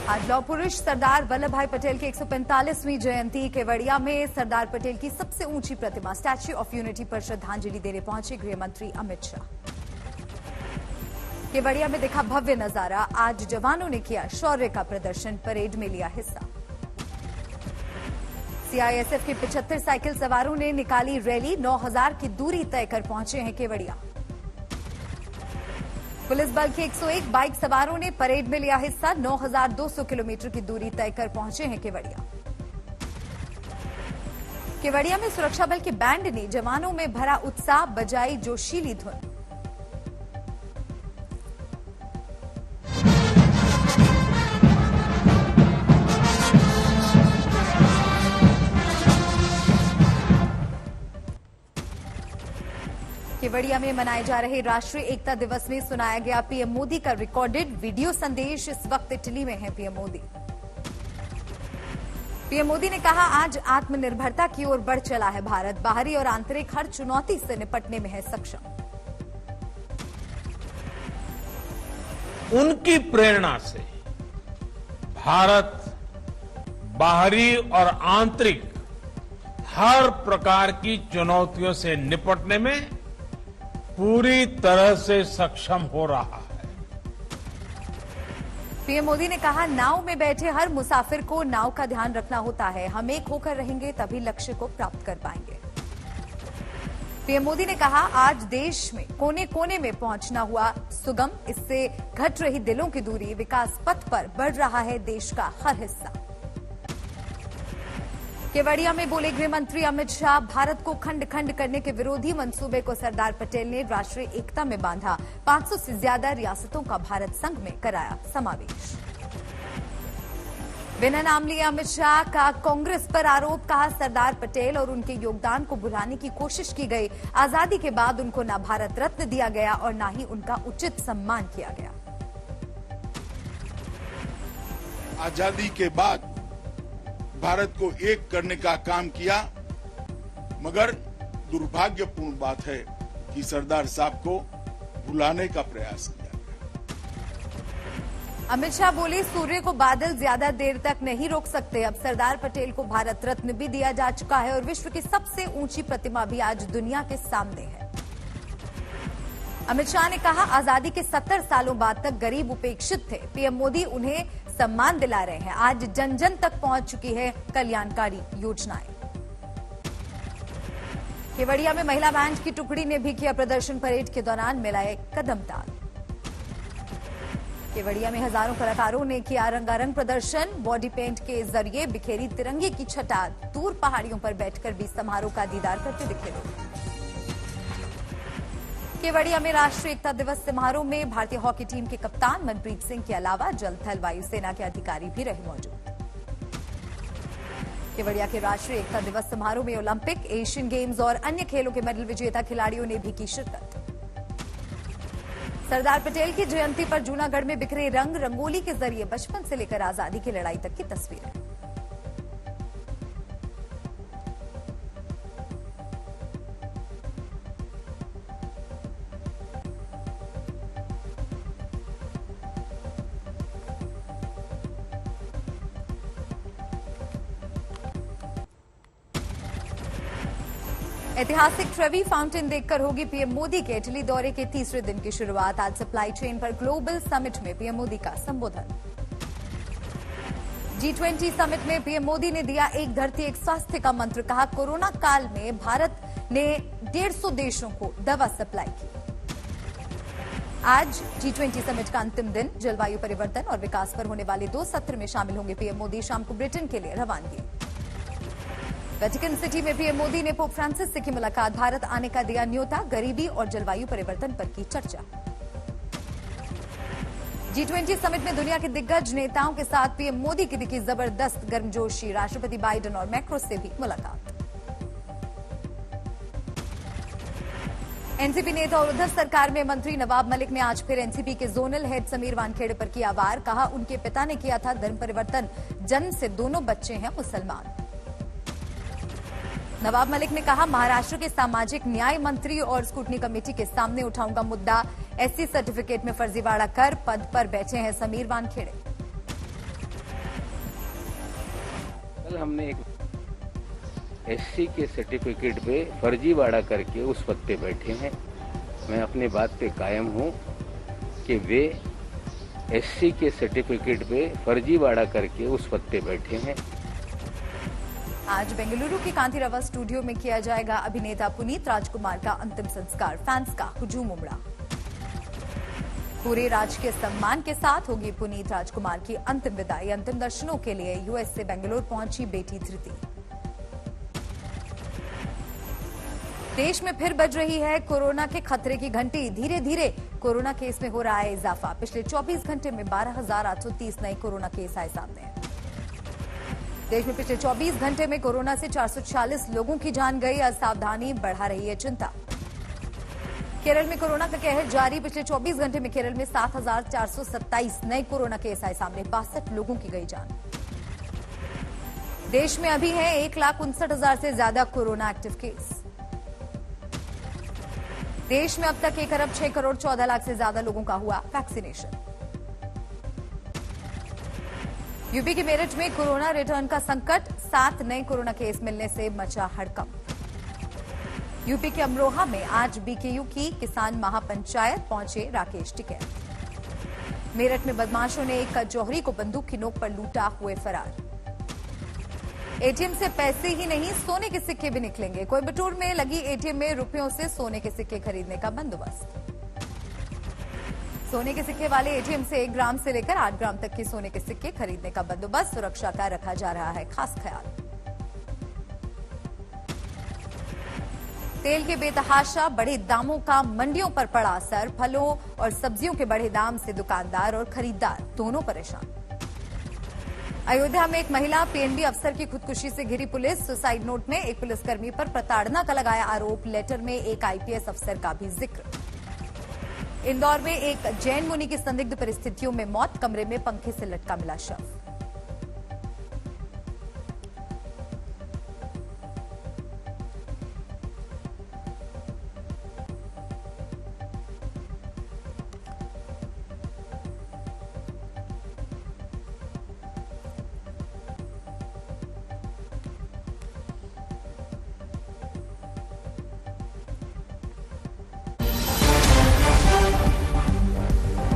आज लौह पुरुष सरदार वल्लभ भाई पटेल की 145वीं जयंती। केवड़िया में सरदार पटेल की सबसे ऊंची प्रतिमा स्टैच्यू ऑफ यूनिटी पर श्रद्धांजलि देने पहुंचे गृह मंत्री अमित शाह। केवड़िया में देखा भव्य नजारा। आज जवानों ने किया शौर्य का प्रदर्शन, परेड में लिया हिस्सा। सीआईएसएफ के 75 साइकिल सवारों ने निकाली रैली। 9000 की दूरी तय कर पहुंचे हैं केवड़िया। पुलिस बल के 101 बाइक सवारों ने परेड में लिया हिस्सा। 9200 किलोमीटर की दूरी तय कर पहुंचे हैं केवड़िया। केवड़िया में सुरक्षा बल के बैंड ने जवानों में भरा उत्साह, बजाई जोशीली धुन। केवड़िया में मनाए जा रहे राष्ट्रीय एकता दिवस में सुनाया गया पीएम मोदी का रिकॉर्डेड वीडियो संदेश। इस वक्त इटली में है पीएम मोदी। पीएम मोदी ने कहा, आज आत्मनिर्भरता की ओर बढ़ चला है भारत। बाहरी और आंतरिक हर चुनौती से निपटने में है सक्षम। उनकी प्रेरणा से भारत बाहरी और आंतरिक हर प्रकार की चुनौतियों से निपटने में पूरी तरह से सक्षम हो रहा है। पीएम मोदी ने कहा, नाव में बैठे हर मुसाफिर को नाव का ध्यान रखना होता है। हम एक होकर रहेंगे तभी लक्ष्य को प्राप्त कर पाएंगे। पीएम मोदी ने कहा, आज देश में कोने कोने में पहुंचना हुआ सुगम। इससे घट रही दिलों की दूरी। विकास पथ पर बढ़ रहा है देश का हर हिस्सा। केवड़िया में बोले गृह मंत्री अमित शाह, भारत को खंड खंड करने के विरोधी मंसूबे को सरदार पटेल ने राष्ट्रीय एकता में बांधा। 500 से ज्यादा रियासतों का भारत संघ में कराया समावेश। बिना नाम लिए अमित शाह का कांग्रेस पर आरोप। कहा, सरदार पटेल और उनके योगदान को भुलाने की कोशिश की गई। आजादी के बाद उनको न भारत रत्न दिया गया और न ही उनका उचित सम्मान किया गया। आजादी के बाद भारत को एक करने का काम किया, मगर दुर्भाग्यपूर्ण बात है कि सरदार साहब को भुलाने का प्रयास किया गया। अमित शाह बोले, सूर्य को बादल ज्यादा देर तक नहीं रोक सकते। अब सरदार पटेल को भारत रत्न भी दिया जा चुका है और विश्व की सबसे ऊंची प्रतिमा भी आज दुनिया के सामने है। अमित शाह ने कहा, आजादी के 70 सालों बाद तक गरीब उपेक्षित थे। पीएम मोदी उन्हें सम्मान दिला रहे हैं। आज जन जन तक पहुंच चुकी है कल्याणकारी योजनाएं। केवड़िया में महिला बैंड की टुकड़ी ने भी किया प्रदर्शन। परेड के दौरान मिलाए कदम ताल। केवड़िया में हजारों कलाकारों ने किया रंगारंग प्रदर्शन। बॉडी पेंट के जरिए बिखेरी तिरंगे की छटा। दूर पहाड़ियों पर बैठकर भी समारोह का दीदार करते दिखे लोग। केवड़िया में राष्ट्रीय एकता दिवस समारोह में भारतीय हॉकी टीम के कप्तान मनप्रीत सिंह के अलावा जल थल वायुसेना के अधिकारी भी रहे मौजूद। केवड़िया के राष्ट्रीय एकता दिवस समारोह में ओलंपिक, एशियन गेम्स और अन्य खेलों के मेडल विजेता खिलाड़ियों ने भी की शिरकत। सरदार पटेल की जयंती पर जूनागढ़ में बिखरे रंग रंगोली के जरिए बचपन से लेकर आजादी की लड़ाई तक की तस्वीरें। ऐतिहासिक ट्रेवी फाउंटेन देखकर होगी पीएम मोदी के इटली दौरे के तीसरे दिन की शुरुआत। आज सप्लाई चेन पर ग्लोबल समिट में पीएम मोदी का संबोधन। G20 समिट में पीएम मोदी ने दिया एक धरती एक स्वास्थ्य का मंत्र। कहा, कोरोना काल में भारत ने 150 देशों को दवा सप्लाई की। आज G20 समिट का अंतिम दिन। जलवायु परिवर्तन और विकास पर होने वाले 2 सत्र में शामिल होंगे पीएम मोदी। शाम को ब्रिटेन के लिए रवानगी। वेटिकन सिटी में पीएम मोदी ने पोप फ्रांसिस से की मुलाकात। भारत आने का दिया न्योता। गरीबी और जलवायु परिवर्तन पर की चर्चा। G20 समिट में दुनिया के दिग्गज नेताओं के साथ पीएम मोदी की दिखी जबरदस्त गर्मजोशी। राष्ट्रपति बाइडेन और मैक्रो से भी मुलाकात। एनसीपी नेता और उद्धव सरकार में मंत्री नवाब मलिक ने आज फिर एनसीपी के जोनल हेड समीर वानखेड़े पर किया वार। कहा, उनके पिता ने किया था धर्म परिवर्तन। जन्म से दोनों बच्चे हैं मुसलमान। नवाब मलिक ने कहा, महाराष्ट्र के सामाजिक न्याय मंत्री और स्क्रूटनी कमेटी के सामने उठाऊंगा मुद्दा। एससी सर्टिफिकेट में फर्जीवाड़ा कर पद पर बैठे हैं समीर वानखेड़े। कल हमने एक एससी के सर्टिफिकेट पे फर्जीवाड़ा करके उस पद पे बैठे हैं। मैं अपनी बात पे कायम हूँ कि वे एससी के सर्टिफिकेट पे फर्जीवाड़ा करके उस पद पे बैठे हैं। आज बेंगलुरु के कांतिरवा स्टूडियो में किया जाएगा अभिनेता पुनीत राजकुमार का अंतिम संस्कार। फैंस का हुजूम उमड़ा। पूरे राजकीय सम्मान के साथ होगी पुनीत राजकुमार की अंतिम विदाई। अंतिम दर्शनों के लिए यूएस से बेंगलुरु पहुंची बेटी धृति। देश में फिर बज रही है कोरोना के खतरे की घंटी। धीरे धीरे कोरोना केस में हो रहा है इजाफा। पिछले 24 घंटे में 12,830 नए कोरोना केस आए सामने। देश में पिछले 24 घंटे में कोरोना से 446 लोगों की जान गई। असावधानी बढ़ा रही है चिंता। केरल में कोरोना का कहर जारी। पिछले 24 घंटे में केरल में 7,427 नए कोरोना केस आए सामने। 62 लोगों की गई जान। देश में अभी है 1,59,000 से ज्यादा कोरोना एक्टिव केस। देश में अब तक 1 अरब 6 करोड़ 14 लाख से ज्यादा लोगों का हुआ वैक्सीनेशन। यूपी के मेरठ में कोरोना रिटर्न का संकट। 7 नए कोरोना केस मिलने से मचा हड़कंप। यूपी के अमरोहा में आज बीकेयू की किसान महापंचायत पहुंचे राकेश टिकैत। मेरठ में बदमाशों ने एक जौहरी को बंदूक की नोक पर लूटा, हुए फरार। एटीएम से पैसे ही नहीं, सोने के सिक्के भी निकलेंगे। कोयम्बटूर में लगी एटीएम में रुपयों से सोने के सिक्के खरीदने का बंदोबस्त। सोने के सिक्के वाले एटीएम से 1 ग्राम से लेकर 8 ग्राम तक के सोने के सिक्के खरीदने का बंदोबस्त। सुरक्षा का रखा जा रहा है खास ख्याल। तेल के बेतहाशा बढ़े दामों का मंडियों पर पड़ा असर। फलों और सब्जियों के बढ़े दाम से दुकानदार और खरीदार दोनों परेशान। अयोध्या में एक महिला पीएनबी अफसर की खुदकुशी से घिरी पुलिस। सुसाइड नोट में एक पुलिसकर्मी पर प्रताड़ना का लगाया आरोप। लेटर में एक आईपीएस अफसर का भी जिक्र। इंदौर में एक जैन मुनि की संदिग्ध परिस्थितियों में मौत। कमरे में पंखे से लटका मिला शव।